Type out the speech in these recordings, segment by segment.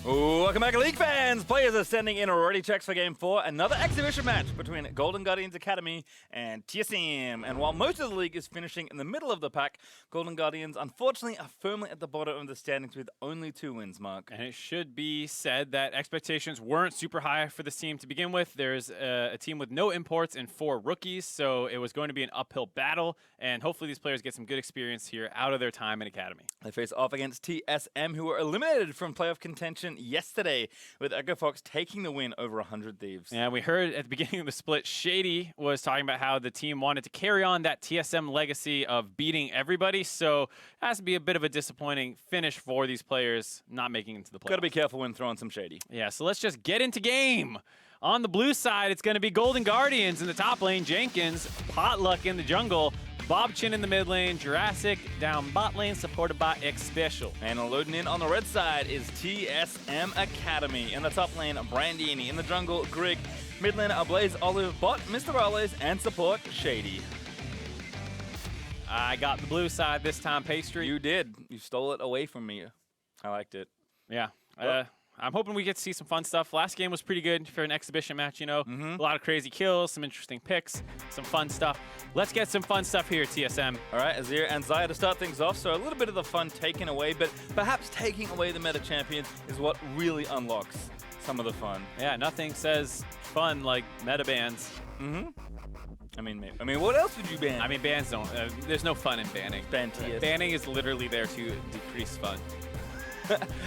Welcome back, League fans! Players are sending in already checks for Game 4, another exhibition match between Golden Guardians Academy and TSMA. And while most of the league is finishing in the middle of the pack, Golden Guardians unfortunately are firmly at the bottom of the standings with only 2 wins, Mark. And it should be said that expectations weren't super high for this team to begin with. There's a team with no imports and 4 rookies, so it was going to be an uphill battle, and hopefully these players get some good experience here out of their time in Academy. They face off against TSM, who were eliminated from playoff contention yesterday, with Echo Fox taking the win over 100 Thieves. Yeah, we heard at the beginning of the split, Shady was talking about how the team wanted to carry on that TSM legacy of beating everybody, so it has to be a bit of a disappointing finish for these players not making it into the playoffs. Got to be careful when throwing some Shady. Yeah, so let's just get into game. On the blue side, it's going to be Golden Guardians in the top lane, Jenkins, Potluck in the jungle, Bob Chin in the mid lane, Jurassic down bot lane, supported by X Special. And loading in on the red side is TSM Academy. In the top lane, Brandini. In the jungle, Grig. Mid lane, Blaze Olive, bot, Mr. Raleigh, and support, Shady. I got the blue side this time, Pastry. You did. You stole it away from me. I liked it. Yeah. Well, I'm hoping we get to see some fun stuff. Last game was pretty good for an exhibition match, you know. A lot of crazy kills, some interesting picks, some fun stuff. Let's get some fun stuff here, TSM. All right, Azir and Zaya to start things off. So a little bit of the fun taken away, but perhaps taking away the meta champions is what really unlocks some of the fun. Yeah, nothing says fun like meta bans. I mean, what else would you ban? I mean, bans don't. There's no fun in banning. Ban TS. Banning is literally there to decrease fun.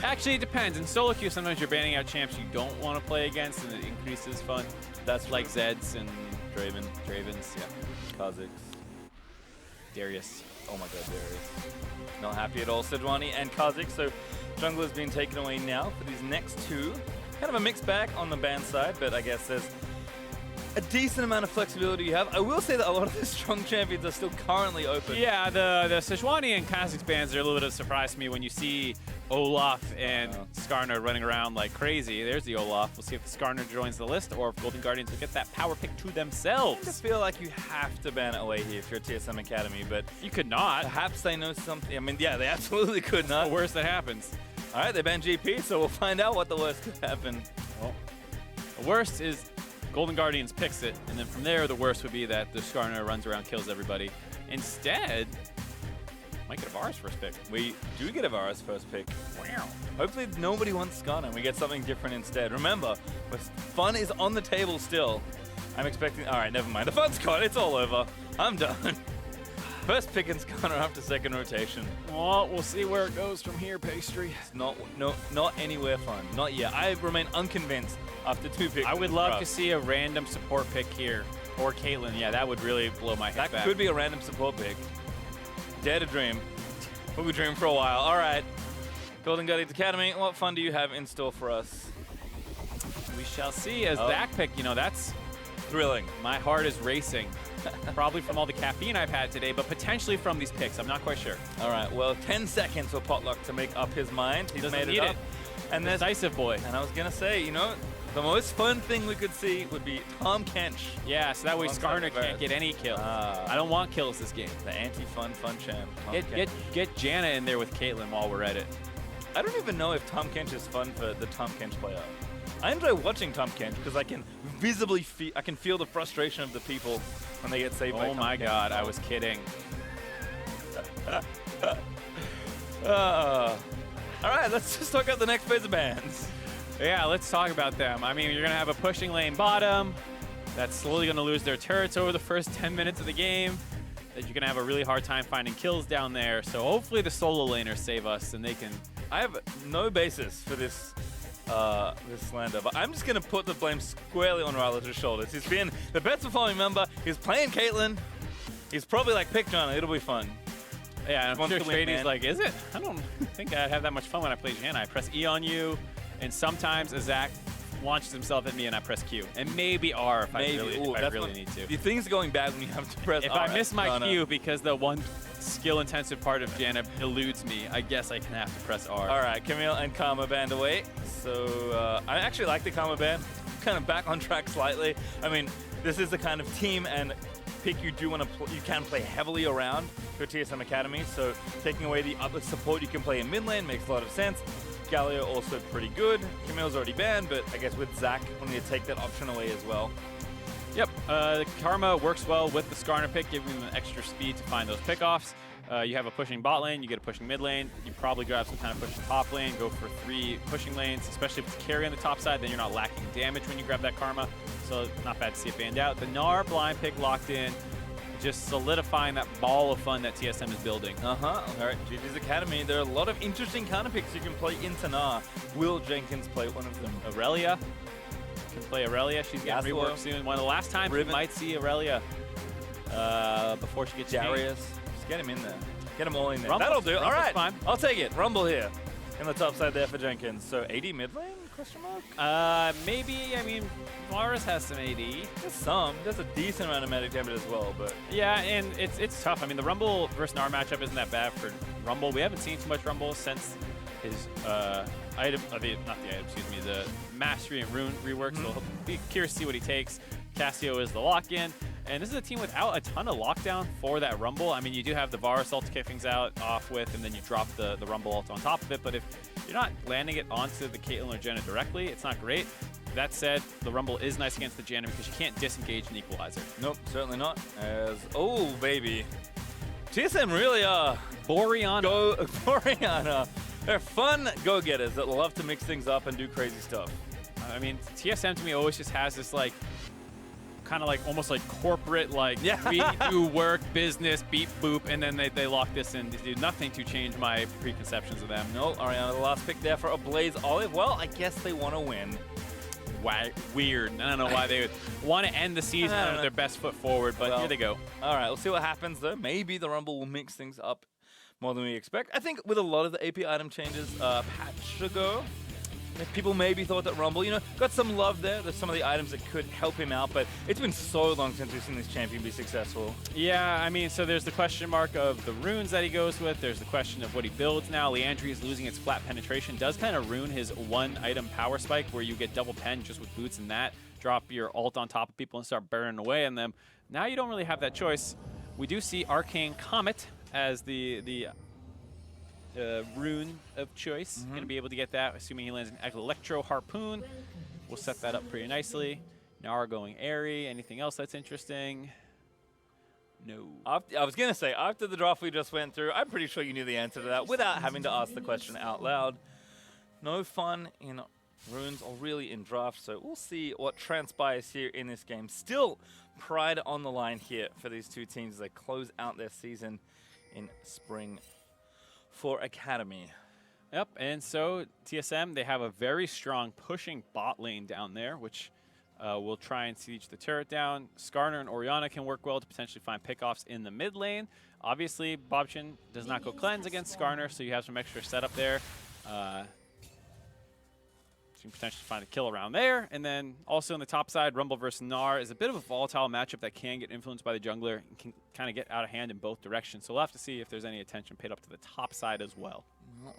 Actually, it depends. In solo queue, sometimes you're banning out champs you don't want to play against, and it increases fun. That's like Zeds and Draven. Dravens, yeah. Kha'Zix. Darius. Oh my god, Darius. Not happy at all. Sejuani and Kha'Zix. So jungle has been taken away now for these next 2. Kind of a mixed bag on the ban side, but I guess there's a decent amount of flexibility you have. I will say that a lot of the strong champions are still currently open. Yeah, the Sejuani and Kha'Zix bans are a little bit of a surprise to me when you see Olaf and Skarner running around like crazy. There's the Olaf. We'll see if the Skarner joins the list or if Golden Guardians will get that power pick to themselves. I just feel like you have to ban it away here if you're TSM Academy, but you could not. Perhaps they know something. I mean, yeah, they absolutely could not. The worst that happens. All right, they banned GP, so we'll find out what the worst could happen. Well, the worst is Golden Guardians picks it, and then from there, the worst would be that the Skarner runs around, kills everybody. Instead, might get a Varus first pick. We do get a Varus first pick. Wow. Hopefully nobody wants Skarner and we get something different instead. Remember, fun is on the table still. I'm expecting... All right, never mind. The fun's gone. It's all over. I'm done. First pick and Skarner after second rotation. Well, we'll see where it goes from here, Pastry. It's not anywhere fun. Not yet. I remain unconvinced after 2 picks. I would love to see a random support pick here. Or Caitlyn. Yeah, that would really blow my head back. That could be a random support pick. Dare to dream. We'll be dreaming for a while. All right. Golden Guardians Academy, what fun do you have in store for us? We shall see. As that pick, you know, that's thrilling. My heart is racing. Probably from all the caffeine I've had today, but potentially from these picks. I'm not quite sure. All right. Well, 10 seconds for Potluck to make up his mind. He's made it up. And decisive boy. And I was going to say, you know, the most fun thing we could see would be Tom Kench. Yeah, so that way Skarner can't get any kills. I don't want kills this game. The anti-fun champ. Get Janna in there with Caitlyn while we're at it. I don't even know if Tom Kench is fun for the Tom Kench player. I enjoy watching Tom Kench because I can visibly feel the frustration of the people when they get saved by Tom Kench. Oh my god, I was kidding. All right, let's just talk about the next phase of bans. Yeah, let's talk about them. I mean, you're going to have a pushing lane bottom that's slowly going to lose their turrets over the first 10 minutes of the game. That you're going to have a really hard time finding kills down there. So hopefully the solo laners save us and they can... I have no basis for this slander, but I'm just going to put the blame squarely on Rale's shoulders. He's been the best performing member. He's playing Caitlyn. He's probably like, pick Janna. It'll be fun. Yeah, I'm sure Shady's like, is it? I don't think I'd have that much fun when I play Janna. I press E on you. And sometimes Zach launches himself at me and I press Q. And maybe R if I really need to. The things going bad when you have to press R. If I miss my Q because the one skill-intensive part of Janna eludes me, I guess I can have to press R. All right, Camille and Karma banned away. So I actually like the Karma ban. Kind of back on track slightly. I mean, this is the kind of team and pick you do want to you can play heavily around your TSM Academy. So taking away the other support you can play in mid lane makes a lot of sense. Galio also pretty good. Camille's already banned, but I guess with Zac, we'll need to take that option away as well. Yep, Karma works well with the Skarner pick, giving them extra speed to find those pickoffs. You have a pushing bot lane, you get a pushing mid lane, you probably grab some kind of pushing top lane, go for 3 pushing lanes, especially if it's carry on the top side, then you're not lacking damage when you grab that Karma, so not bad to see it banned out. The Gnar blind pick locked in, just solidifying that ball of fun that TSM is building. All right, GG's Academy, there are a lot of interesting counter picks you can play into Gnar. Will Jenkins play one of them? Aurelia can play Aurelia, she's getting reworked soon. One of the last times we might see Aurelia before she gets Darius. Just get him in there. Get him all in there. Rumble. That'll do. All right, fine. I'll take it. Rumble here in the top side there for Jenkins. So AD mid lane? Question mark? Maybe. I mean, Varus has some AD. There's some. There's a decent amount of medic damage as well, but yeah, and it's tough. I mean, the Rumble versus Gnar matchup isn't that bad for Rumble. We haven't seen too much Rumble since his item, not the item, excuse me, the Mastery and Rune rework. So I'll be curious to see what he takes. Cassio is the lock-in. And this is a team without a ton of lockdown for that Rumble. I mean, you do have the Varus ult to kick things out off with, and then you drop the Rumble ult on top of it. But if you're not landing it onto the Caitlyn or Janna directly, it's not great. That said, the Rumble is nice against the Janna because you can't disengage an equalizer. Nope, certainly not. As, oh, baby. TSM really are. Boreana. They're fun go-getters that love to mix things up and do crazy stuff. I mean, TSM to me always just has this, like, kind of like almost like corporate, like we do work, business, beep, boop, and then they lock this in to do nothing to change my preconceptions of them. No, Ariana, the last pick there for a Blaze Olive. Well, I guess they want to win. Why? Weird. I don't know why they would want to end the season with their best foot forward, but here they go. All right, we'll see what happens though. Maybe the Rumble will mix things up more than we expect. I think with a lot of the AP item changes, patch ago, people maybe thought that Rumble, got some love there. There's some of the items that could help him out, but it's been so long since we've seen this champion be successful. Yeah, I mean, so there's the question mark of the runes that he goes with. There's the question of what he builds now. Leandry is losing its flat penetration. Does kind of ruin his one-item power spike where you get double pen just with boots and that. Drop your ult on top of people and start burning away on them. Now you don't really have that choice. We do see Arcane Comet as the rune of choice. Going to be able to get that, assuming he lands an Electro Harpoon. We'll set that up pretty nicely. Gnar going airy. Anything else that's interesting? No. I was going to say, after the draft we just went through, I'm pretty sure you knew the answer to that without having to ask the question out loud. No fun in runes or really in draft, so we'll see what transpires here in this game. Still pride on the line here for these two teams as they close out their season in spring for Academy. Yep, and so TSM, they have a very strong pushing bot lane down there, which will try and siege the turret down. Skarner and Orianna can work well to potentially find pickoffs in the mid lane. Obviously, Bobchin does not go cleanse against Skarner, so you have some extra setup there. So you can potentially find a kill around there. And then also on the top side, Rumble versus Gnar is a bit of a volatile matchup that can get influenced by the jungler and can kind of get out of hand in both directions. So we'll have to see if there's any attention paid up to the top side as well.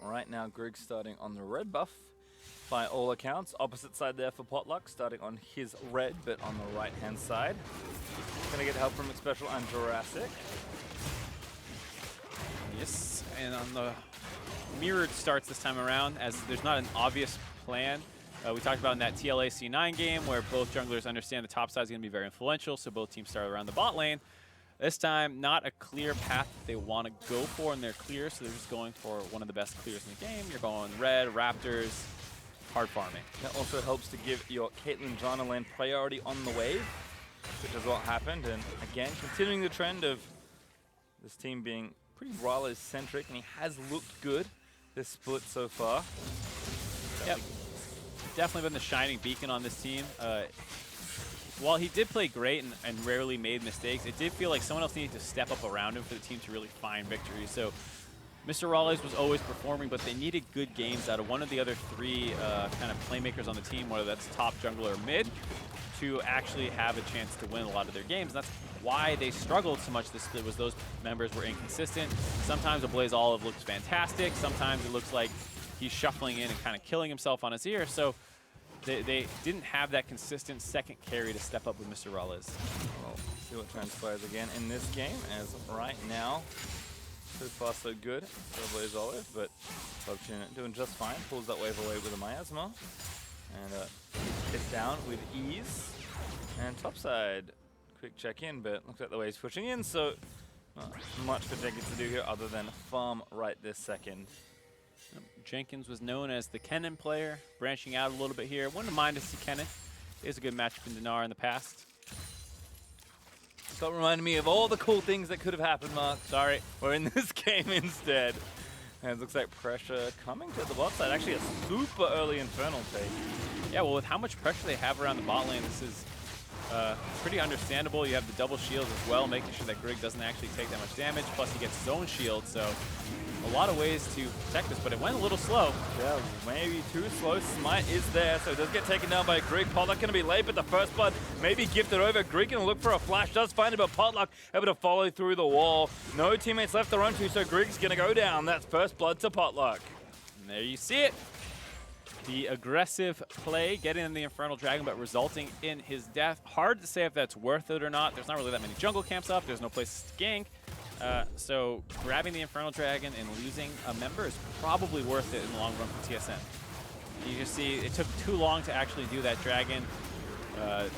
Right now, Grig's starting on the red buff by all accounts. Opposite side there for Potluck, starting on his red, but on the right-hand side. Gonna get help from Special and Jurassic. Yes, and on the mirrored starts this time around, as there's not an obvious plan. We talked about in that TLA C9 game where both junglers understand the top side is going to be very influential, so both teams start around the bot lane. This time, not a clear path that they want to go for, and they're clear, so they're just going for one of the best clears in the game. You're going red, Raptors, hard farming. That also helps to give your Caitlyn Janna lane priority on the wave, which is what happened. And again, continuing the trend of this team being pretty Rylai's-centric, and he has looked good this split so far. Yep. Definitely been the shining beacon on this team. While he did play great and rarely made mistakes, it did feel like someone else needed to step up around him for the team to really find victory. So Mr. Rylai's was always performing, but they needed good games out of one of the other three kind of playmakers on the team, whether that's top, jungler, or mid, to actually have a chance to win a lot of their games. And that's why they struggled so much this split, was those members were inconsistent. Sometimes a Blaze Olive looks fantastic. Sometimes it looks like he's shuffling in and kind of killing himself on his ear. So they didn't have that consistent second carry to step up with Mr. Rylai's. Well, See what transpires again in this game, as right now, so far so good for Blaze Olive, but Bubchin doing just fine. Pulls that wave away with a miasma, and gets down with ease. And topside, quick check in, but looks like the wave's pushing in, so not much for Jenkins to do here other than farm right this second. Jenkins was known as the Kennen player, branching out a little bit here. Wouldn't mind to see Kennen. Is a good matchup in Dinar in the past. Stop reminding me of all the cool things that could have happened, Mark. Sorry, we're in this game instead. And it looks like pressure coming to the bot side. Actually, a super early Infernal take. Yeah, well, with how much pressure they have around the bot lane, this is pretty understandable. You have the double shields as well, making sure that Grig doesn't actually take that much damage. Plus, he gets his own shield, so a lot of ways to protect this, but it went a little slow. Yeah, maybe too slow. Smite is there, so it does get taken down by Grig. Potluck going to be late, but the first blood maybe gifted over. Grig going to look for a flash, does find it, but Potluck able to follow through the wall. No teammates left to run to, so Grig's going to go down. That's first blood to Potluck. And there you see it. The aggressive play, getting in the Infernal Dragon, but resulting in his death. Hard to say if that's worth it or not. There's not really that many jungle camps up. There's no places to gank. So grabbing the Infernal Dragon and losing a member is probably worth it in the long run for TSM. You just see it took too long to actually do that dragon.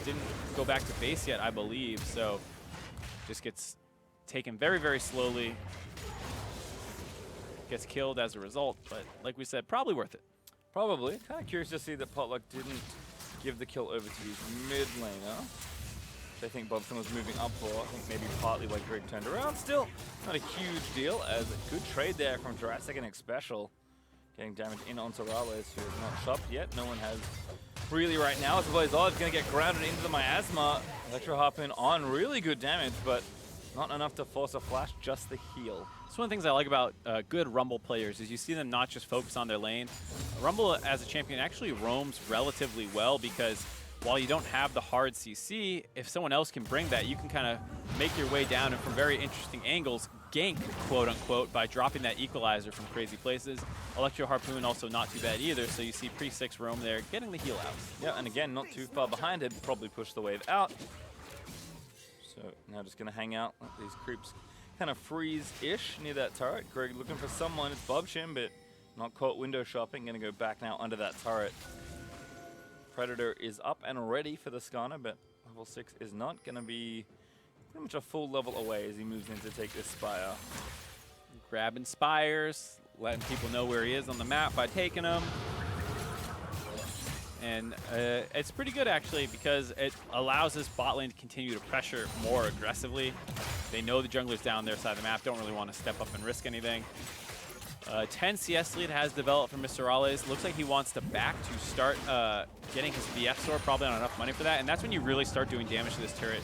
Didn't go back to base yet, I believe. So just gets taken very, very slowly. Gets killed as a result. But like we said, probably worth it. Probably. Kind of curious to see that Potluck didn't give the kill over to his mid laner. I think Bobson was moving up for, I think maybe partly why Grig turned around. Still, not a huge deal, as a good trade there from Jurassic and Special. Getting damage in onto Rales, who is not shopped yet. No one has really right now. So Blaze Olive's going to get grounded into the miasma. Electro Harpoon on really good damage, but not enough to force a flash, just the heal. It's one of the things I like about good Rumble players is you see them not just focus on their lane. Rumble as a champion actually roams relatively well because while you don't have the hard CC, if someone else can bring that, you can kind of make your way down and from very interesting angles gank, quote unquote, by dropping that equalizer from crazy places. Electro Harpoon also not too bad either, so you see Pre-6 roam there, getting the heal out. Yeah, and again, not too far behind it, probably push the wave out. So now just going to hang out, let these creeps kind of freeze-ish near that turret. Greg looking for someone, it's Bubchin, but not caught window shopping, going to go back now under that turret. Predator is up and ready for the Skarner, but level 6 is not going to be pretty much a full level away as he moves in to take this Spire. Grabbing Spires, letting people know where he is on the map by taking them. And it's pretty good actually because it allows this bot lane to continue to pressure more aggressively. They know the jungler's down their side of the map, don't really want to step up and risk anything. 10 CS lead has developed from Mr. Rales. Looks like he wants to back to start getting his BF sword, probably not enough money for that. And that's when you really start doing damage to this turret.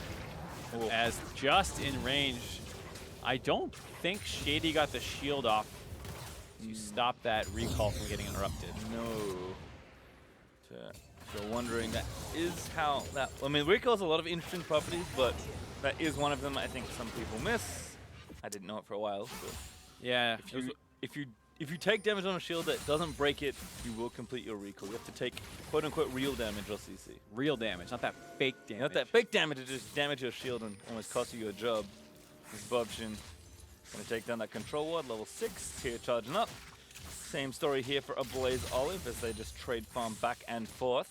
Ooh. As just in range, I don't think Shady got the shield off to stop that recall from getting interrupted. No. If you're wondering, that is how that... I mean, recall has a lot of interesting properties, but that is one of them I think some people miss. I didn't know it for a while, but... Yeah. If you take damage on a shield that doesn't break it, you will complete your recall. You have to take quote-unquote real damage or CC. Real damage, not that fake damage. Not that fake damage, it just damage your shield and almost cost you your job. This Bubchin going to take down that control ward, level 6, here charging up. Same story here for a Blaze Olive as they just trade farm back and forth.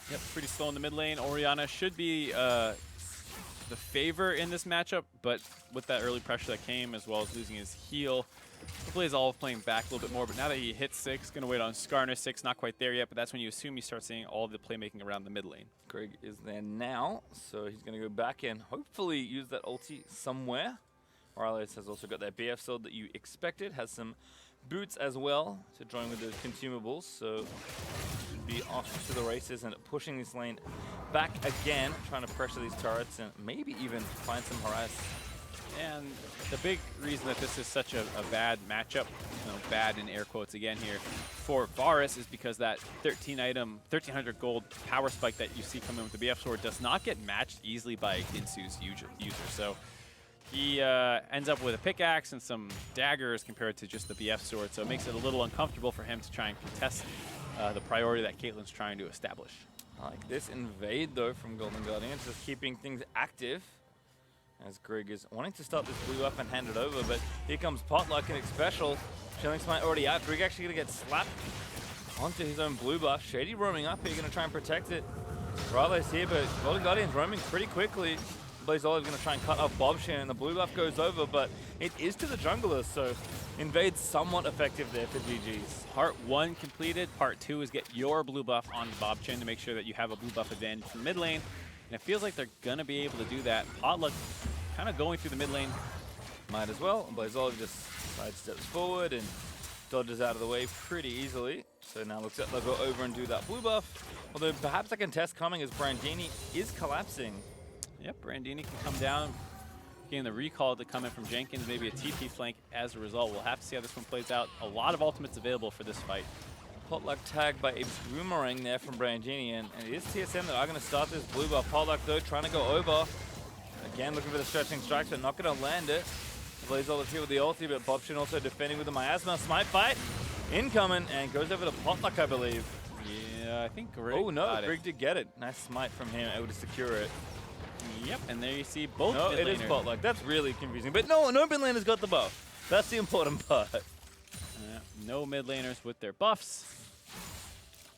Yep, pretty slow in the mid lane. Orianna should be the favor in this matchup, but with that early pressure that came, as well as losing his heal, Blaze Olive playing back a little bit more, but now that he hits 6, going to wait on Skarner 6, not quite there yet, but that's when you assume you start seeing all the playmaking around the mid lane. Greg is there now, so he's going to go back and hopefully use that ulti somewhere. Rales has also got that BF sword that you expected, has some boots as well to join with the consumables, so should be off to the races and pushing this lane back again, trying to pressure these turrets and maybe even find some harass. And the big reason that this is such a bad matchup, bad in air quotes again here, for Varus is because that 1300 gold power spike that you see coming with the BF sword does not get matched easily by Ginsu's user. So he ends up with a pickaxe and some daggers compared to just the BF sword, so it makes it a little uncomfortable for him to try and contest the priority that Caitlyn's trying to establish. I like this invade, though, from Golden Guardians, just keeping things active. As Greg is wanting to start this blue up and hand it over, but here comes Potluck and it's special. Chilling Smite already out. Greg actually going to get slapped onto his own blue buff. Shady roaming up here, going to try and protect it. Rale's here, but Golden Guardian's roaming pretty quickly. Blaze Olive going to try and cut off Bobshin, and the blue buff goes over, but it is to the junglers, so invade's somewhat effective there for GG's. Part 1 completed. Part 2 is get your blue buff on Bobchin to make sure that you have a blue buff advantage from mid lane. And it feels like they're going to be able to do that. Potluck kind of going through the mid lane. Might as well. Blaze Olive just sidesteps forward and dodges out of the way pretty easily. So now looks like they'll go over and do that blue buff. Although perhaps a contest coming as Brandini is collapsing. Yep, Brandini can come down. Getting the recall to come in from Jenkins, maybe a TP flank as a result. We'll have to see how this one plays out. A lot of ultimates available for this fight. Potluck tagged by a boomerang there from Brandini, and it is TSM that are going to start this blue buff. Potluck, though, trying to go over. Again, looking for the stretching strikes, but not going to land it. Blaze Olive here with the ulti, but Bobshin also defending with the miasma. Smite fight incoming, and goes over to Potluck, I believe. Yeah, I think Greg got Greg did get it. Nice smite from him, able to secure it. Yep, and there you see both No, mid it is laners. Potluck. That's really confusing. But no mid laner's got the buff. That's the important part. No mid laners with their buffs.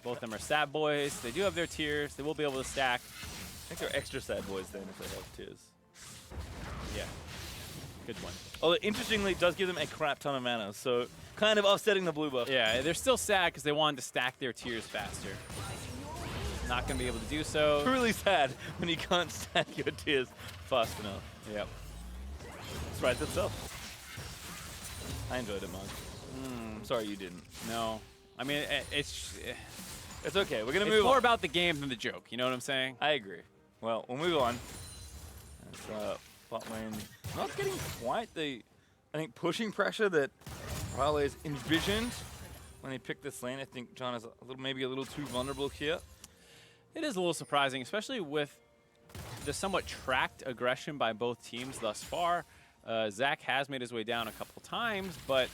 Both of them are sad boys. They do have their tiers. They will be able to stack. I think they're extra sad boys then if they have tiers. Yeah, good one. Although, interestingly, it does give them a crap ton of mana, so kind of offsetting the blue buff. Yeah, they're still sad because they wanted to stack their tiers faster. Not going to be able to do so. Truly sad when you can't stack your tiers fast enough. Yep. It's right itself. I enjoyed it, Mark. I'm sorry you didn't. No. I mean, it's okay. We're going to move on. It's more about the game than the joke. You know what I'm saying? I agree. Well, we'll move on. As bot lane not getting quite the, I think, pushing pressure that Rale's envisioned when he picked this lane. I think John is maybe a little too vulnerable here. It is a little surprising, especially with the somewhat tracked aggression by both teams thus far. Zach has made his way down a couple times, but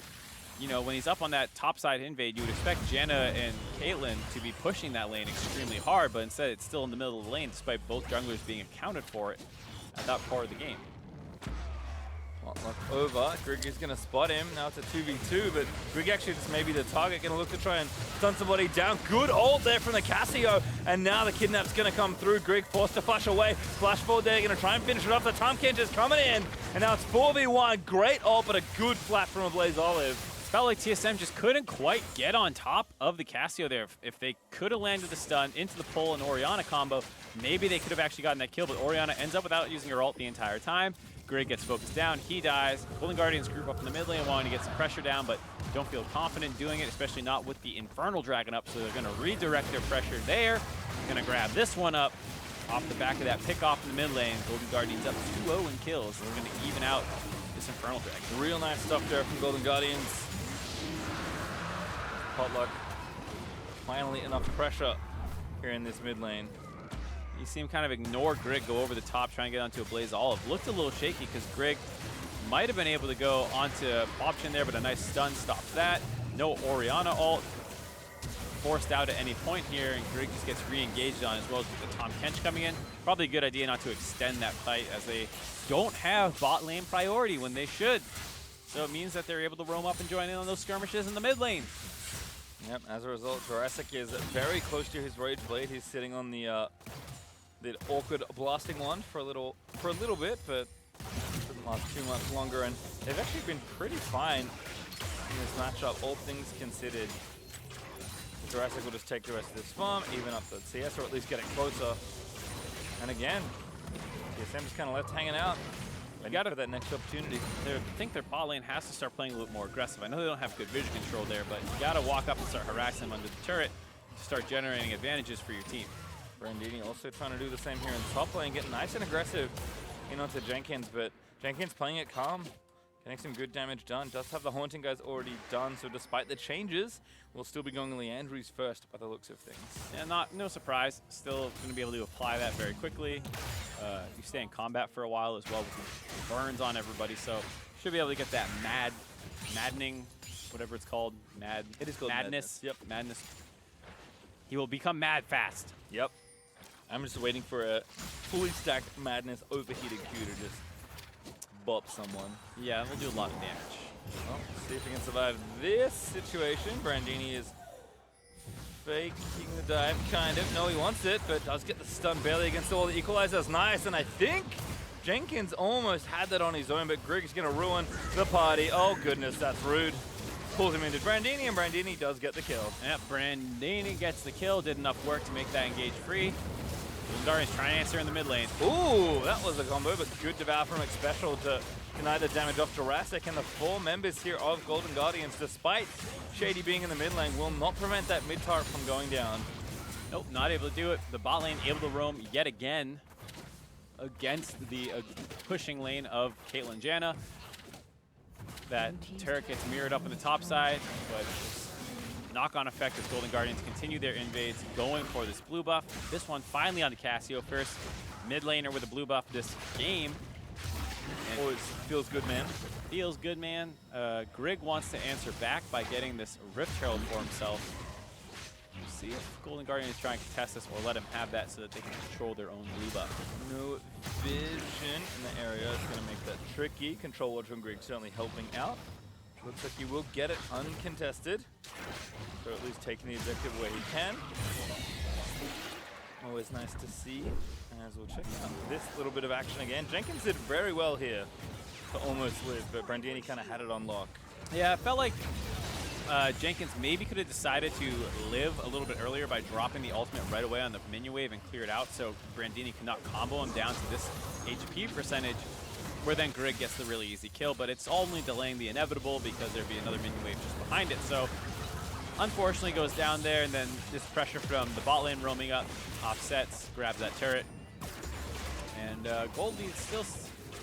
you know, when he's up on that top side invade, you would expect Janna and Caitlyn to be pushing that lane extremely hard, but instead it's still in the middle of the lane despite both junglers being accounted for it at that part of the game. Potluck over. Greg is going to spot him. Now it's a 2v2, but Greg actually just maybe the target. Going to look to try and stun somebody down. Good ult there from the Casio, and now the kidnap's going to come through. Greg forced to flash away. Flash forward there, going to try and finish it off. The time Kench is coming in, and now it's 4v1. Great ult, but a good flat from a Blaze Olive. Felt like TSM just couldn't quite get on top of the Casio there. If they could have landed the stun into the pull and Orianna combo, maybe they could have actually gotten that kill, but Orianna ends up without using her ult the entire time. Greg gets focused down, he dies. Golden Guardians group up in the mid lane wanting to get some pressure down, but don't feel confident doing it, especially not with the Infernal Dragon up, so they're going to redirect their pressure there. Going to grab this one up off the back of that pick off in the mid lane. Golden Guardians up 2-0 in kills. They're going to even out this Infernal Dragon. Real nice stuff there from Golden Guardians. Potluck, finally enough pressure here in this mid lane. You see him kind of ignore Greg, go over the top, try and get onto a Blaze Olive. Looked a little shaky because Greg might have been able to go onto Bobchin there, but a nice stun stops that. No Orianna ult forced out at any point here, and Greg just gets re-engaged on as well as with the Tom Kench coming in. Probably a good idea not to extend that fight as they don't have bot lane priority when they should. So it means that they're able to roam up and join in on those skirmishes in the mid lane. Yep, as a result, Jurassic is very close to his Rage Blade. He's sitting on the awkward blasting one for a little bit, but it doesn't last too much longer. And they've actually been pretty fine in this matchup, all things considered. Jurassic will just take the rest of this farm, even up the CS, or at least get it closer. And again, TSM just kind of left hanging out. You got for that next opportunity. I think their bot lane has to start playing a little more aggressive. I know they don't have good vision control there, but you got to walk up and start harassing them under the turret to start generating advantages for your team. Brandini also trying to do the same here in the top lane, getting nice and aggressive in onto Jenkins, but Jenkins playing it calm, getting some good damage done. Does have the Haunting guys already done, so despite the changes, we'll still be going Leandry's first by the looks of things. Yeah, no surprise. Still going to be able to apply that very quickly. You stay in combat for a while as well with burns on everybody, so should be able to get that maddening, whatever it's called, It is called madness. Yep, madness. He will become mad fast. Yep. I'm just waiting for a fully stacked Madness overheated Q to just bop someone. Yeah, we'll do a lot of damage. Well, see if we can survive this situation. Brandini is faking the dive, kind of. No, he wants it, but does get the stun barely against all the equalizers. Nice, and I think Jenkins almost had that on his own, but Grig's going to ruin the party. Oh, goodness, that's rude. Pulls him into Brandini, and Brandini does get the kill. Yep, Brandini gets the kill. Did enough work to make that engage free. Darius trying to answer in the mid lane. Ooh, that was a combo, but good devour from Special to deny the damage off Jurassic, and the 4 members here of Golden Guardians, despite Shady being in the mid lane, will not prevent that mid turret from going down. Nope, not able to do it. The bot lane able to roam yet again against the pushing lane of Caitlyn Janna. That turret gets mirrored up on the top side, but knock-on effect as Golden Guardians continue their invades, going for this blue buff. This one finally on to Cassio, first mid laner with a blue buff this game. And always feels good, man. Feels good, man. Grig wants to answer back by getting this Rift Herald for himself. We'll see if Golden Guardian is trying to contest this or let him have that so that they can control their own blue buff. No vision in the area. It's going to make that tricky. Control Watch from Grig certainly helping out. Looks like he will get it uncontested. So at least taking the objective where he can. Always nice to see. As we'll check out this little bit of action again. Jenkins did very well here to almost live, but Brandini kind of had it on lock. Yeah, it felt like Jenkins maybe could have decided to live a little bit earlier by dropping the ultimate right away on the minion wave and clear it out so Brandini cannot combo him down to this HP percentage, where then Grig gets the really easy kill, but it's only delaying the inevitable because there'd be another minion wave just behind it. So unfortunately goes down there, and then this pressure from the bot lane roaming up, offsets, grabs that turret. And Goldie's still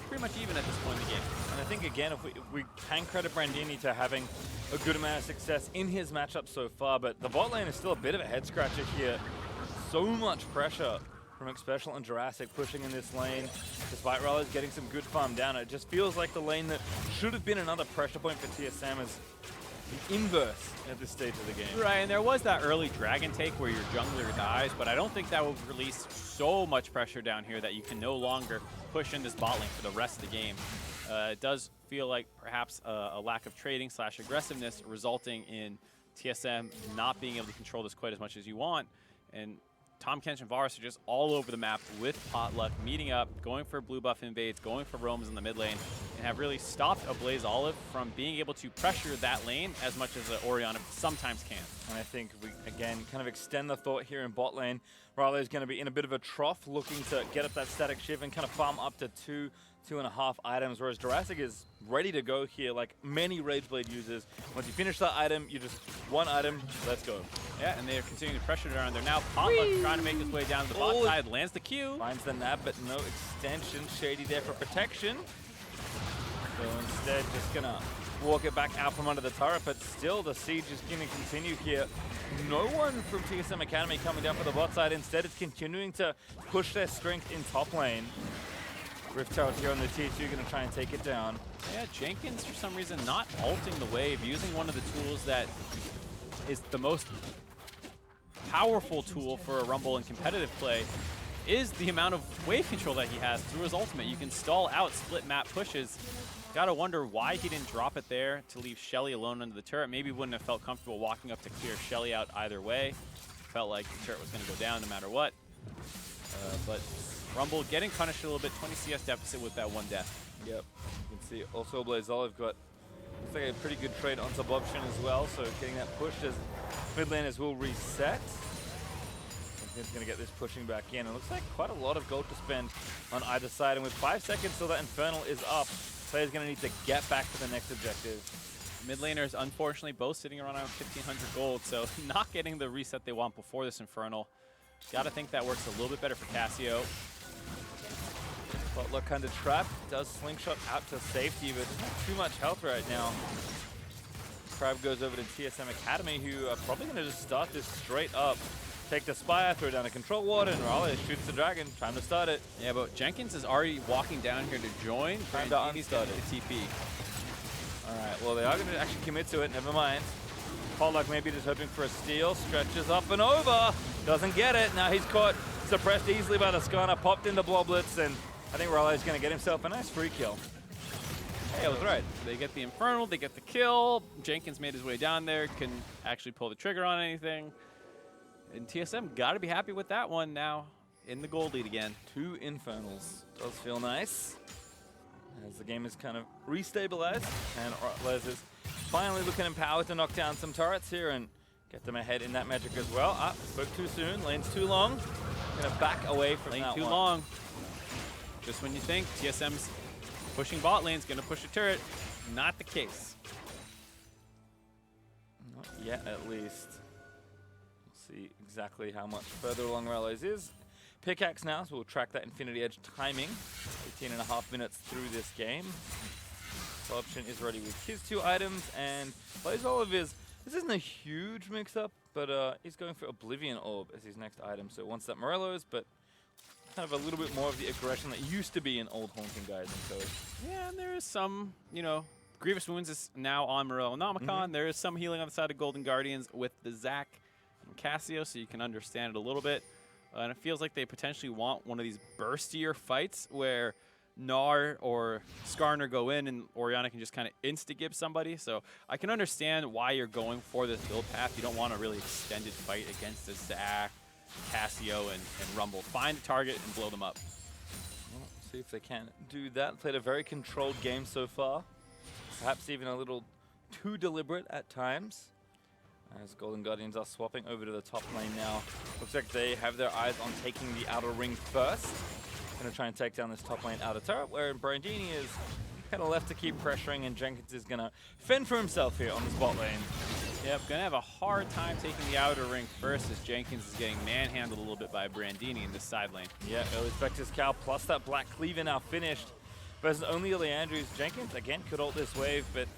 pretty much even at this point in the game. And I think, again, if we can credit Brandini to having a good amount of success in his matchup so far, but the bot lane is still a bit of a head scratcher here. So much pressure from Special and Jurassic pushing in this lane, despite Rallis getting some good farm down. It just feels like the lane that should have been another pressure point for TSM is the inverse at this stage of the game. Right, and there was that early dragon take where your jungler dies, but I don't think that will release so much pressure down here that you can no longer push in this bot lane for the rest of the game. It does feel like perhaps a lack of trading / aggressiveness resulting in TSM not being able to control this quite as much as you want. And Tom Kench and Varus are just all over the map with Potluck, meeting up, going for blue buff invades, going for roams in the mid lane, and have really stopped a Blaze Olive from being able to pressure that lane as much as Orianna sometimes can. And I think we, again, kind of extend the thought here in bot lane. Riley is going to be in a bit of a trough, looking to get up that static shift and kind of farm up to 2.5 items, whereas Jurassic is ready to go here, like many Rageblade users. Once you finish that item, you just one item, let's go. Yeah, and they're continuing to pressure around there now. Potluck trying to make his way down to the bot side, lands the Q. Finds the nab, but no extension. Shady there for protection. So instead, just gonna walk it back out from under the turret, but still the siege is gonna continue here. No one from TSM Academy coming down for the bot side. Instead, it's continuing to push their strength in top lane. Rift Tower here on the T2, gonna try and take it down. Yeah, Jenkins, for some reason, not ulting the wave, using one of the tools that is the most powerful tool for a Rumble in competitive play, is the amount of wave control that he has through his ultimate. You can stall out split map pushes. Gotta wonder why he didn't drop it there to leave Shelly alone under the turret. Maybe wouldn't have felt comfortable walking up to clear Shelly out either way. Felt like the turret was gonna go down no matter what. But Rumble getting punished a little bit, 20 CS deficit with that one death. Yep, you can see also Blaze Olive got, looks like a pretty good trade on Suboption as well, so getting that pushed as mid laners will reset. He's going to get this pushing back in. It looks like quite a lot of gold to spend on either side, and with 5 seconds till that Infernal is up, player's going to need to get back to the next objective. Mid laners, unfortunately, both sitting around 1,500 gold, so not getting the reset they want before this Infernal. Gotta think that works a little bit better for Cassio. Potluck kind of trapped, does slingshot out to safety, but doesn't have too much health right now. Crab goes over to TSM Academy, who are probably going to just start this straight up. Take the Spire, throw down a Control Ward, and Raleigh shoots the Dragon. Time to start it. Yeah, but Jenkins is already walking down here to join. Time to unstart it. The TP. All right, well, they are going to actually commit to it. Never mind. Potluck maybe just hoping for a steal. Stretches up and over. Doesn't get it. Now he's caught suppressed easily by the Skarner, popped into Bloblets, and I think Raleig's going to get himself a nice free kill. Hey, I was right. They get the Infernal, they get the kill. Jenkins made his way down there, couldn't actually pull the trigger on anything. And TSM got to be happy with that one now. In the gold lead again. 2 Infernals. Does feel nice. As the game is kind of restabilized, and Les is finally looking empowered to knock down some turrets here and get them ahead in that magic as well. Ah, spoke too soon. Lane's too long. Gonna back away from Lane that too one. long. Just when you think TSM's pushing bot lane's gonna push a turret, not the case. Not yet, at least. We'll see exactly how much further along Rallo's is. Pickaxe now, so we'll track that Infinity Edge timing. 18.5 minutes through this game. Option is ready with his 2 items, and plays all of his. This isn't a huge mix-up, but he's going for Oblivion Orb as his next item. So wants that Morello's, but kind of a little bit more of the aggression that used to be in old Haunting Guys and Code. Yeah, and there is some, you know, Grievous Wounds is now on Morello Nomicon. There is some healing on the side of Golden Guardians with the Zac and Cassio, so you can understand it a little bit. And it feels like they potentially want one of these burstier fights where Gnar or Skarner go in and Orianna can just kind of insta-gib somebody. So I can understand why you're going for this build path. You don't want a really extended fight against the Zac, Cassio, and Rumble. Find a target and blow them up. Well, see if they can do that. Played a very controlled game so far. Perhaps even a little too deliberate at times. As Golden Guardians are swapping over to the top lane now. Looks like they have their eyes on taking the outer ring first. Going to try and take down this top lane outer turret, where Brandini is kind of left to keep pressuring, and Jenkins is going to fend for himself here on the bot lane. Yep, going to have a hard time taking the outer ring first, as Jenkins is getting manhandled a little bit by Brandini in this side lane. Yeah, early Spectre's Cow plus that Black Cleaver now finished. Versus only Leandrews. Jenkins, again, could ult this wave, but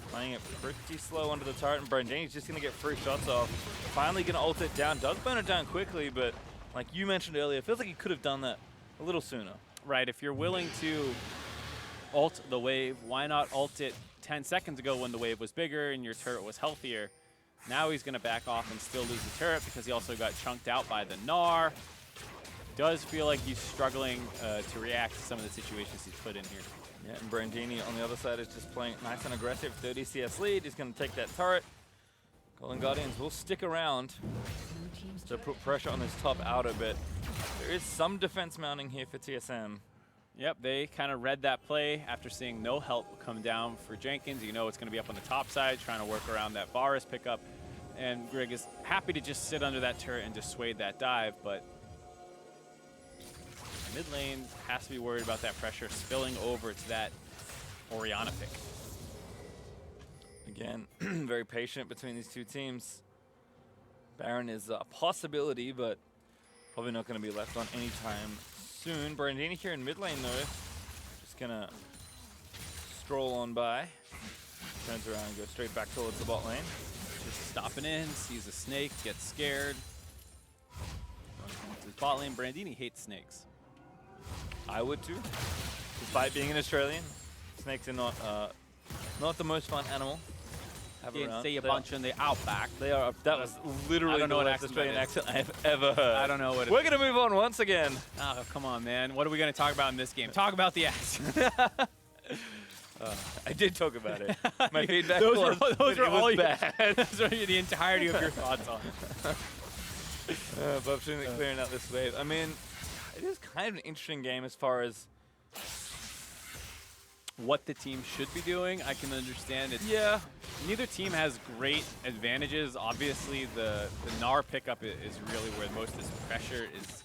playing it pretty slow under the turret, and Brandini's just going to get 3 shots off. Finally going to ult it down. Does burn it down quickly, but like you mentioned earlier, it feels like he could have done that a little sooner. Right, if you're willing to ult the wave, why not ult it 10 seconds ago when the wave was bigger and your turret was healthier? Now he's going to back off and still lose the turret because he also got chunked out by the Gnar. Does feel like he's struggling to react to some of the situations he's put in here. Yeah, and Brandini on the other side is just playing nice and aggressive. 30 CS lead. He's going to take that turret. Golden Guardians will stick around to put pressure on this top outer bit. There is some defense mounting here for TSM. Yep, they kind of read that play after seeing no help come down for Jenkins. You know it's going to be up on the top side, trying to work around that Varus pickup. And Greg is happy to just sit under that turret and dissuade that dive, but mid lane has to be worried about that pressure spilling over to that Orianna pick. Again, very patient between these two teams. Baron is a possibility, but probably not going to be left on anytime soon. Brandini here in mid lane, though, just going to stroll on by. Turns around and goes straight back towards the bot lane. Just stopping in, sees a snake, gets scared. His bot lane, Brandini hates snakes. I would too. Despite being an Australian, snakes are not the most fun animal. Didn't say a bunch in the outback. They are. That was literally the worst Australian accent I have ever heard. I don't know what. We're gonna move on once again. Oh, come on, man. What are we gonna talk about in this game? Talk about the accent. I did talk about it. My feedback those was are all bad. Those are the entirety of your thoughts on it. But clearing out this wave. I mean, it is kind of an interesting game as far as what the team should be doing. I can understand it. Yeah. Neither team has great advantages. Obviously, the Gnar pickup is really where most of this pressure is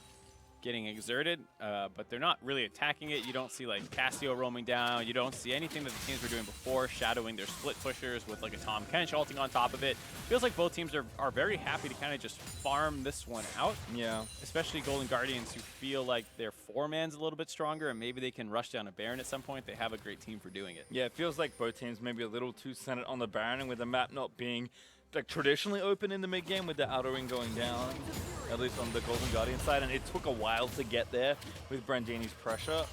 getting exerted, but they're not really attacking it. You don't see like Cassio roaming down. You don't see anything that the teams were doing before, shadowing their split pushers with like a Tom Kench ulting on top of it. Feels like both teams are very happy to kind of just farm this one out. Yeah. Especially Golden Guardians, who feel like their 4-man's a little bit stronger and maybe they can rush down a Baron at some point. They have a great team for doing it. Yeah, it feels like both teams maybe a little too centered on the Baron, and with the map not being like traditionally open in the mid game with the outer ring going down, at least on the Golden Guardian side, and it took a while to get there with Brandini's pressure.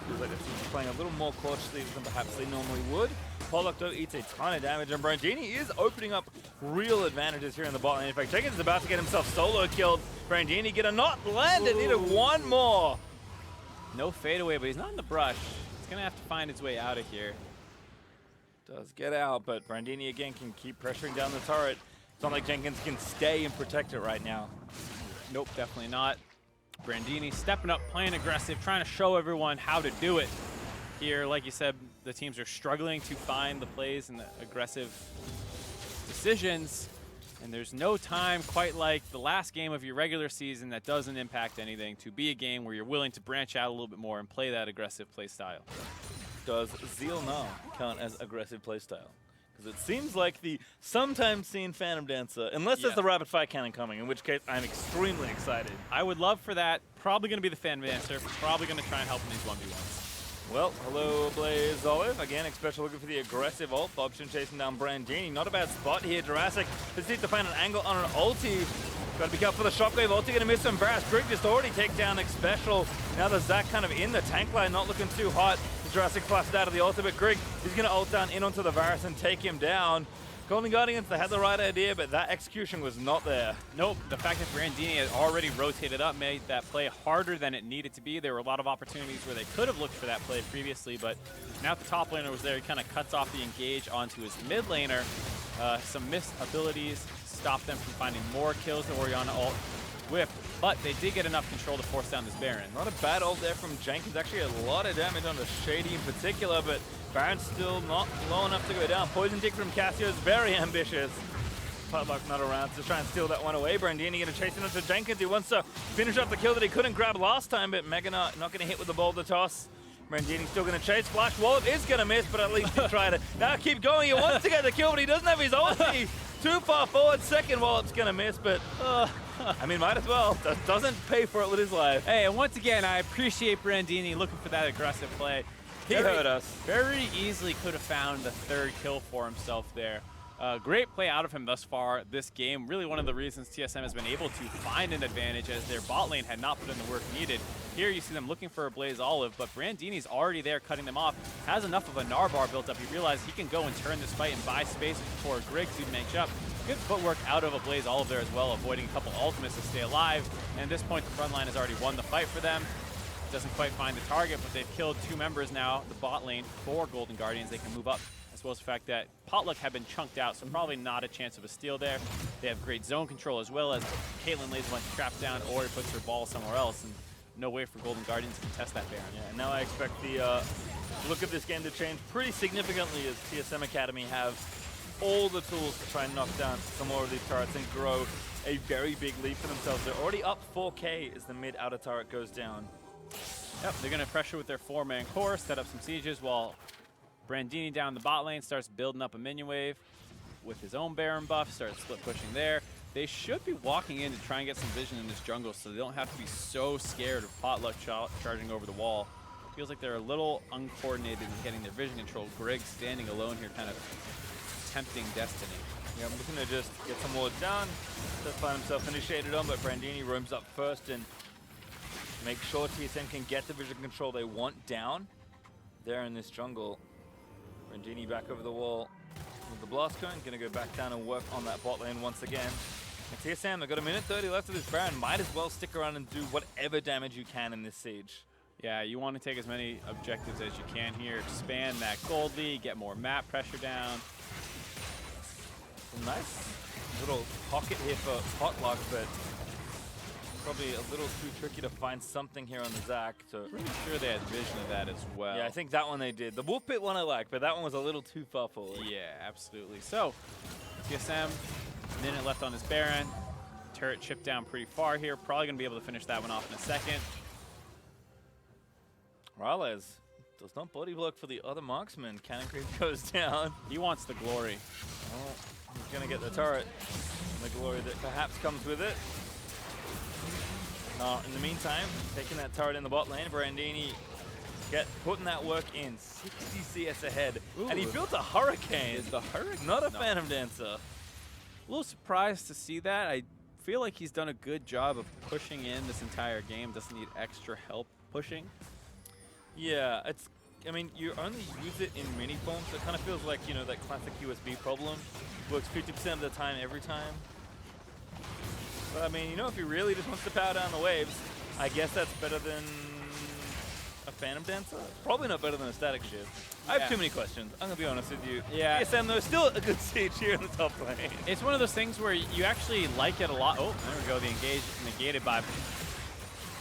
Feels like the team's playing a little more cautiously than perhaps they normally would. Pollock though eats a ton of damage, and Brandini is opening up real advantages here in the bot lane. In fact, Jenkins is about to get himself solo killed. Brandini gonna not land it, needed one more. No fadeaway, but he's not in the brush. He's gonna have to find his way out of here. Does get out, but Brandini again can keep pressuring down the turret. It's not like Jenkins can stay and protect it right now. Nope, definitely not. Brandini stepping up, playing aggressive, trying to show everyone how to do it. Here, like you said, the teams are struggling to find the plays and the aggressive decisions. And there's no time quite like the last game of your regular season that doesn't impact anything to be a game where you're willing to branch out a little bit more and play that aggressive play style. Does Zeal now count as aggressive playstyle? Because it seems like the sometimes seen Phantom Dancer, unless there's the rapid fire cannon coming, in which case I'm extremely excited. I would love for that. Probably going to be the Phantom Dancer. Probably going to try and help in these 1v1s. Well, hello Blaze Olive. Again, especially looking for the aggressive ult option, chasing down Brandini. Not a bad spot here. Jurassic just needs to find an angle on an ulti. Got to be careful for the shockwave. Ulti going to miss some Barras. Greg just already take down Special. Now the Zac kind of in the tank line, not looking too hot. Jurassic flashed out of the ulti, but Greg is going to ult down in onto the Varus and take him down. Golden Guardians, they had the right idea, but that execution was not there. Nope. The fact that Brandini had already rotated up made that play harder than it needed to be. There were a lot of opportunities where they could have looked for that play previously, but now that the top laner was there, he kind of cuts off the engage onto his mid laner. Some missed abilities stopped them from finding more kills. The Orianna ult whipped, but they did get enough control to force down this Baron. Not a bad ult there from Jenkins. Actually a lot of damage on the Shady in particular, but Baron's still not low enough to go down. Poison Tick from Cassio is very ambitious. Potluck not around to try and steal that one away. Brandini going to chase it onto Jenkins. He wants to finish up the kill that he couldn't grab last time, but Mega not going to hit with the boulder toss. Brandini still going to chase. Flash Wallop is going to miss, but at least he tried it. Now keep going. He wants to get the kill, but he doesn't have his ulti. Too far forward. Second Wallop's going to miss, but I mean, might as well. Doesn't pay for it with his life. Hey, and once again, I appreciate Brandini looking for that aggressive play. He hurt us. Very easily could have found the third kill for himself there. Great play out of him thus far this game. Really one of the reasons TSM has been able to find an advantage as their bot lane had not put in the work needed. Here you see them looking for a Blaze Olive, but Brandini's already there cutting them off. Has enough of a Gnar bar built up. He realized he can go and turn this fight and buy space for Griggs to make up. Good footwork out of a Blaze Olive there as well, avoiding a couple ultimates to stay alive. And at this point, the front line has already won the fight for them. Doesn't quite find the target, but they've killed two members now, the bot lane, for Golden Guardians. They can move up, as well as the fact that Potluck had been chunked out, so probably not a chance of a steal there. They have great zone control, as well as Caitlyn lays a bunch of traps down or puts her ball somewhere else, and no way for Golden Guardians to contest that Baron. Yeah, and now I expect the look of this game to change pretty significantly as TSM Academy have all the tools to try and knock down some more of these turrets and grow a very big lead for themselves. They're already up 4K as the mid outer turret goes down. Yep, they're going to pressure with their four-man core, set up some sieges while Brandini down the bot lane starts building up a minion wave with his own Baron buff, starts split pushing there. They should be walking in to try and get some vision in this jungle so they don't have to be so scared of Potluck charging over the wall. Feels like they're a little uncoordinated in getting their vision control. Greg standing alone here, kind of tempting destiny. Yeah, I'm looking to just get some wards down. Does find himself initiated on, but Brandini roams up first and make sure TSM can get the vision control they want down there in this jungle. Brandini back over the wall with the blast cone, gonna go back down and work on that bot lane once again. And TSM, they've got a minute 30 left of this Baron. Might as well stick around and do whatever damage you can in this siege. Yeah, you want to take as many objectives as you can here. Expand that gold lead, get more map pressure down. A nice little pocket here for Potluck, but probably a little too tricky to find something here on the Zac. Pretty sure they had vision of that as well. Yeah, I think that one they did. The Wolf Pit one I like, but that one was a little too far forward. Yeah, absolutely. So, TSM, minute left on his Baron. Turret chipped down pretty far here. Probably going to be able to finish that one off in a second. Morales does not body block for the other marksman. Cannon creep goes down. He wants the glory. Oh, he's going to get the turret. And the glory that perhaps comes with it. In the meantime, taking that turret in the bot lane, Brandini putting that work in. 60 CS ahead. Ooh. And he built a Hurricane. Is the Hurricane? Not a Phantom Dancer. A little surprised to see that. I feel like he's done a good job of pushing in this entire game. Doesn't need extra help pushing. Yeah, I mean, you only use it in mini form, so it kind of feels like, you know, that classic USB problem. Works 50% of the time every time. But I mean, you know, if he really just wants to power down the waves, I guess that's better than a Phantom Dancer? Probably not better than a Static Shift. I have too many questions. I'm going to be honest with you. Yeah. TSM, though, still a good siege here in the top lane. It's one of those things where you actually like it a lot. Oh, there we go. The engage negated by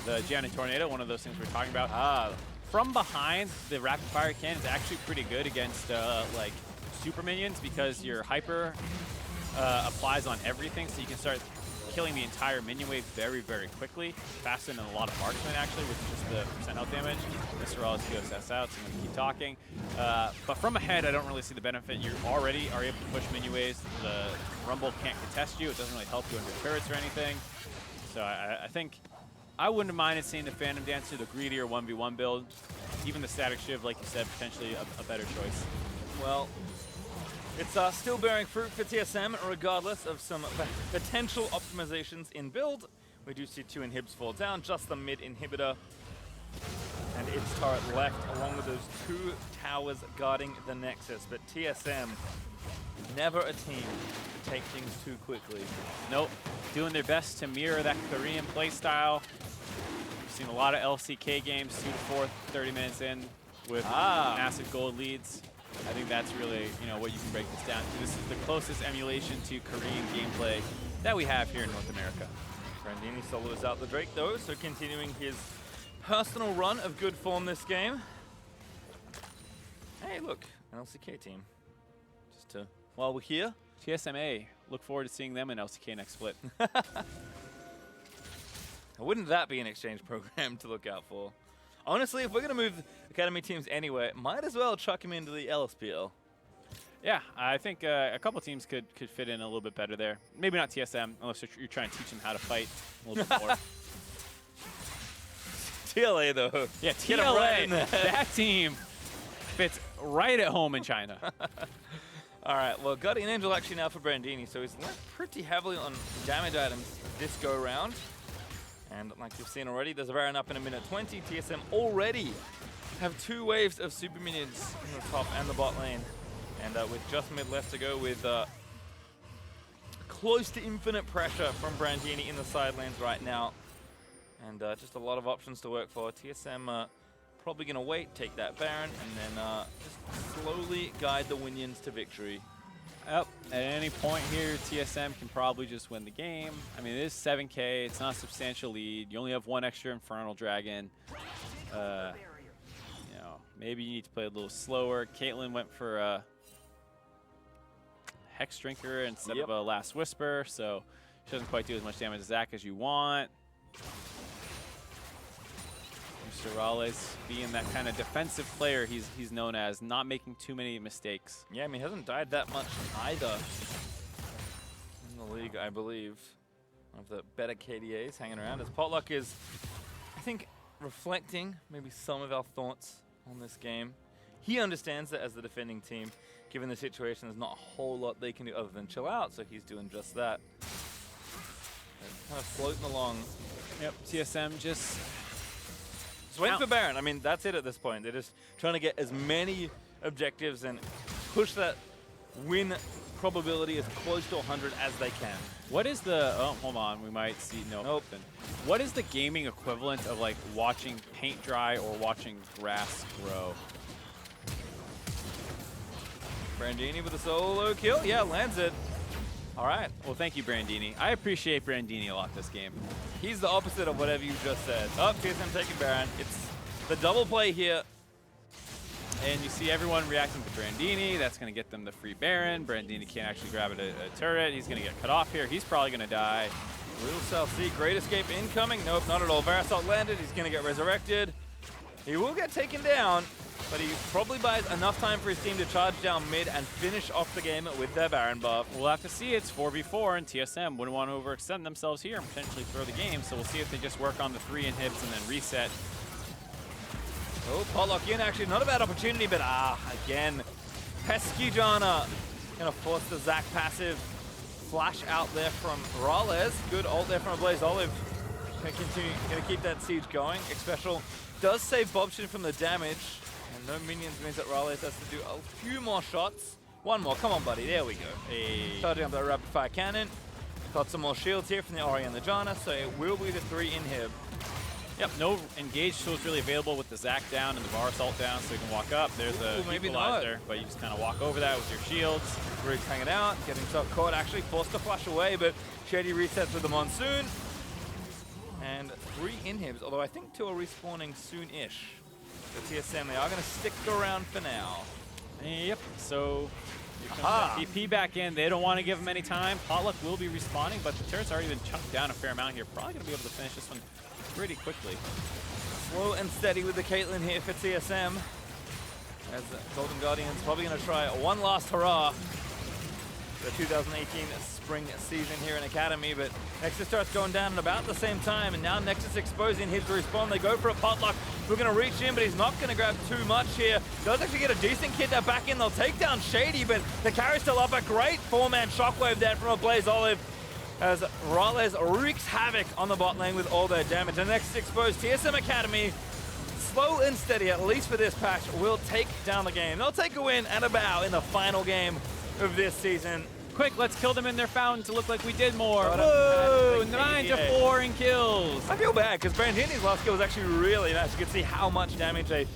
the Janet Tornado, one of those things we're talking about. From behind, the rapid fire cannon is actually pretty good against like super minions because your hyper applies on everything, so you can start killing the entire minion wave very, very quickly, faster than a lot of marksmen actually, with just the percent health damage. Mr. Wallace goes S out, so I'm going to keep talking. But from ahead, I don't really see the benefit. You already are able to push minion waves. The Rumble can't contest you. It doesn't really help you under turrets or anything. So I think I wouldn't mind seeing the Phantom Dancer, the greedier 1v1 build. Even the Static Shiv, like you said, potentially a better choice. Well, it's still bearing fruit for TSM, regardless of some potential optimizations in build. We do see 2 inhibs fall down, just the mid inhibitor and its turret left, along with those 2 towers guarding the Nexus. But TSM, never a team to take things too quickly. Nope, doing their best to mirror that Korean playstyle. We've seen a lot of LCK games, 2 to 4, 30 minutes in, with massive gold leads. I think that's really, you know, what you can break this down to. This is the closest emulation to Korean gameplay that we have here in North America. Brandini solos out the Drake though, so continuing his personal run of good form this game. Hey, look, an LCK team. Just to, while we're here. TSMA, look forward to seeing them in LCK next split. Wouldn't that be an exchange program to look out for? Honestly, if we're going to move academy teams anywhere, might as well chuck him into the LSPL. Yeah, I think a couple teams could fit in a little bit better there. Maybe not TSM, unless you're trying to teach them how to fight a little bit more. TLA, though. Yeah, TLA, right that team fits right at home in China. All right, well, Guardian Angel actually now for Brandini, so he's left pretty heavily on damage items this go-round. And like you've seen already, there's a Baron up in a minute 20. TSM already have 2 waves of super minions in the top and the bot lane. And with just mid left to go, with close to infinite pressure from Brandini in the side lanes right now. And just a lot of options to work for. TSM probably going to wait, take that Baron, and then just slowly guide the Winions to victory. Yep, at any point here, TSM can probably just win the game. I mean, it is 7K. It's not a substantial lead. You only have 1 extra Infernal Dragon. You know, maybe you need to play a little slower. Caitlyn went for a Hex Drinker instead of a Last Whisper, so she doesn't quite do as much damage to Zach as you want. Mr. Raleigh being that kind of defensive player he's known as, not making too many mistakes. Yeah, I mean, he hasn't died that much either in the league, I believe. One of the better KDAs hanging around. As Potluck is, I think, reflecting maybe some of our thoughts on this game. He understands that as the defending team, given the situation, there's not a whole lot they can do other than chill out, so he's doing just that. They're kind of floating along. Yep, TSM just waiting for Baron. I mean, that's it at this point. They're just trying to get as many objectives and push that win probability as close to 100 as they can. What is the, oh, hold on, we might see, nope. What is the gaming equivalent of like watching paint dry or watching grass grow? Brandini with a solo kill. Yeah, lands it. All right. Well, thank you, Brandini. I appreciate Brandini a lot this game. He's the opposite of whatever you just said. Oh, TSM taking Baron. It's the double play here. And you see everyone reacting to Brandini. That's going to get them the free Baron. Brandini can't actually grab a turret. He's going to get cut off here. He's probably going to die. Real South Sea, great escape incoming. Nope, not at all. Varasalt landed. He's going to get resurrected. He will get taken down, but he probably buys enough time for his team to charge down mid and finish off the game with their Baron buff. We'll have to see. It's 4v4, and TSM wouldn't want to overextend themselves here and potentially throw the game. So we'll see if they just work on the 3 inhibs and then reset. Oh, Potluck in, actually not a bad opportunity, but again, pesky Jana gonna force the Zac passive. Flash out there from Rales. Good ult there from a Blaze Olive. Gonna keep that siege going. X Special does save Bobshin from the damage, And no minions means that Raleigh has to do a few more shots. One more, come on buddy, there we go. Charging up that rapid fire cannon. Got some more shields here from the Ori and the Janna, so it will be the 3 inhib. Yep, no engage tools really available with the Zac down and the Var Assault down, so you can walk up. There's the equalizer, but you just kind of walk over that with your shields. Grig's hanging out, getting himself caught, actually forced to flash away, but Shady resets with the Monsoon. And 3 inhibs, although I think 2 are respawning soon-ish. The TSM, they are going to stick around for now. Yep, so here comes that PP back in. They don't want to give him any time. Potluck will be respawning, but the turret's already been chunked down a fair amount here. Probably going to be able to finish this one pretty quickly. Slow and steady with the Caitlyn here for TSM. As Golden Guardians probably going to try one last hurrah. The 2018 spring season here in Academy, but Nexus starts going down at about the same time, and now Nexus exposing his respawn. They go for a Potluck. We're going to reach in, but he's not going to grab too much here. Does actually get a decent kidnap back in. They'll take down Shady, but the carry's still up. A great 4-man shockwave there from a Blaze Olive, as Rales wreaks havoc on the bot lane with all their damage. And Nexus exposed. TSM Academy, slow and steady, at least for this patch, will take down the game. They'll take a win and a bow in the final game of this season. Quick, let's kill them in their fountain to look like we did more. Whoa, 9-4 in kills. I feel bad because Brandini's last kill was actually really nice. You can see how much damage a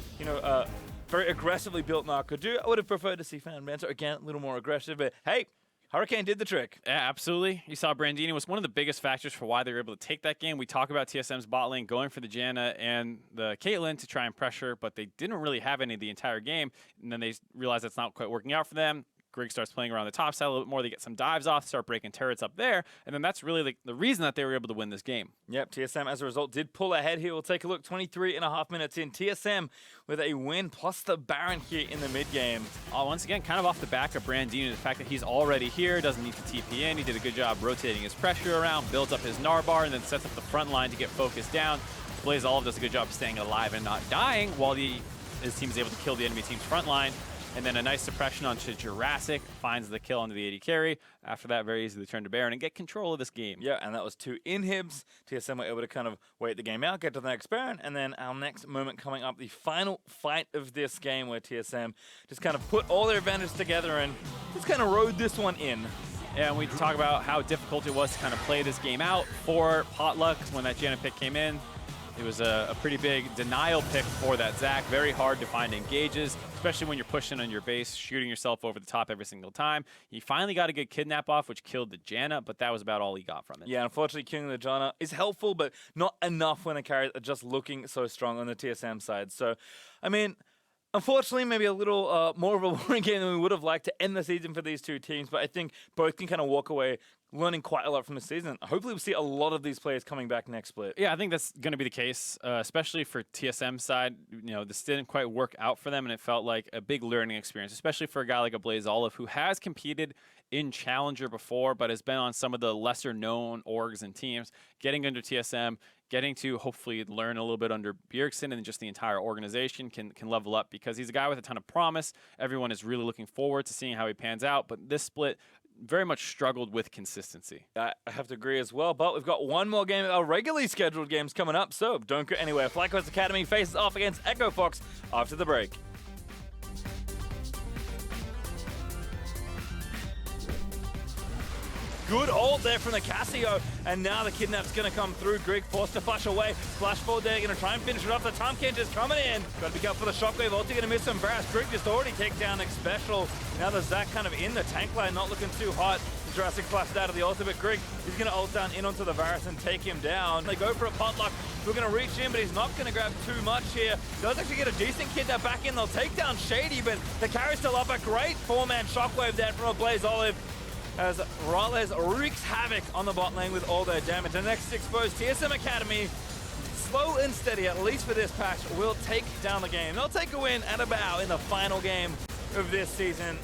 very aggressively built Narc could do. I would have preferred to see Fan Banter again, a little more aggressive, but hey, Hurricane did the trick. Yeah, absolutely. You saw Brandini was one of the biggest factors for why they were able to take that game. We talk about TSM's bot lane going for the Janna and the Caitlyn to try and pressure, but they didn't really have any the entire game. And then they realized that's not quite working out for them. Grig starts playing around the top side a little bit more. They get some dives off, start breaking turrets up there, and then that's really the reason that they were able to win this game. Yep, TSM as a result did pull ahead here. We'll take a look, 23.5 minutes in. TSM with a win plus the Baron here in the mid game. Once again, kind of off the back of Brandini, the fact that he's already here, doesn't need to TP in. He did a good job rotating his pressure around, builds up his Narbar, and then sets up the front line to get focused down. Blaze Olive does a good job staying alive and not dying while his team is able to kill the enemy team's front line. And then a nice suppression onto Jurassic, finds the kill onto the AD carry. After that, very easy to turn to Baron and get control of this game. Yeah, and that was 2 inhibs. TSM were able to kind of wait the game out, get to the next Baron, and then our next moment coming up, the final fight of this game where TSM just kind of put all their advantage together and just kind of rode this one in. Yeah, and we talk about how difficult it was to kind of play this game out for Potluck when that Janna pick came in. It was a pretty big denial pick for that Zac. Very hard to find engages, especially when you're pushing on your base, shooting yourself over the top every single time. He finally got a good kidnap off, which killed the Janna, but that was about all he got from it. Yeah, unfortunately, killing the Janna is helpful, but not enough when the carries are just looking so strong on the TSM side. So, I mean, unfortunately, maybe a little more of a boring game than we would have liked to end the season for these two teams, but I think both can kind of walk away learning quite a lot from the season. Hopefully we'll see a lot of these players coming back next split. Yeah, I think that's going to be the case, especially for TSM side. You know, this didn't quite work out for them, and it felt like a big learning experience, especially for a guy like a Blaze Olive, who has competed in Challenger before, but has been on some of the lesser-known orgs and teams, getting under TSM, getting to hopefully learn a little bit under Bjergsen, and just the entire organization can level up, because he's a guy with a ton of promise. Everyone is really looking forward to seeing how he pans out, but this split very much struggled with consistency. I have to agree as well, but we've got one more game of our regularly scheduled games coming up, so don't go anywhere. FLICKR Academy faces off against Echo Fox after the break. Good ult there from the Casio, and now the kidnap's going to come through. Grig forced to flash away. Flash forward there, going to try and finish it off. The time can't just coming in. Got to be careful for the shockwave. Ulti going to miss some Varus. Grig just already take down X Special. Now the Zac kind of in the tank line, not looking too hot. Jurassic flashed out of the ulti, but Grig is going to ult down in onto the Varus and take him down. They go for a Potluck. We're going to reach in, but he's not going to grab too much here. Does actually get a decent kidnap back in. They'll take down Shady, but the carry's still up. A great 4-man shockwave there from a Blaze Olive, as Rales wreaks havoc on the bot lane with all their damage. The next exposed TSM Academy, slow and steady, at least for this patch, will take down the game. They'll take a win and a bow in the final game of this season.